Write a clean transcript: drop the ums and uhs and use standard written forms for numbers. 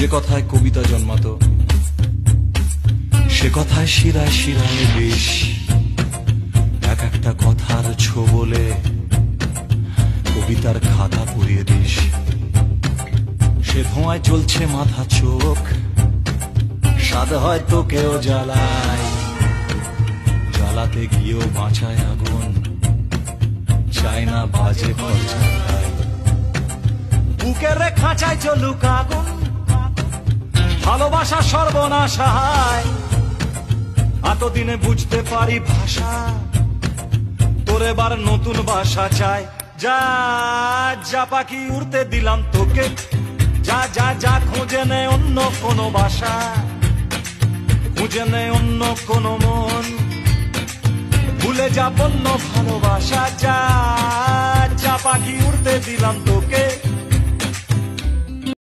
যে কথায় কবিতা জন্মাতো সে কথায় শিরায় শিরায় বিষ। এক একটা কথার ছোবলে কবিতার খাতা পুড়িয়ে দিস। সে ধোঁয়ায় চলছে মাথা চোখ, স্বাদ হয়তো কেউ জ্বালায়, জ্বালাতে গিয়েও বাঁচায় আগুন, চায় না বাজে খরচা খায়। বুকের খাঁচায় চলুক আগুন, ভালোবাসা সর্বনাশ হায়। এতদিনে বুঝতে পারি ভাষা, তোর এবার নতুন ভাষা চাই। যা যা পাখি উড়তে দিলাম তোকে, যা যা যা খুঁজে নে অন্য কোনো বাসা, খুঁজে নে অন্য কোনো মন, ভুলে যা অন্য ভালোবাসা। যা যা পাখি উড়তে দিলাম তোকে।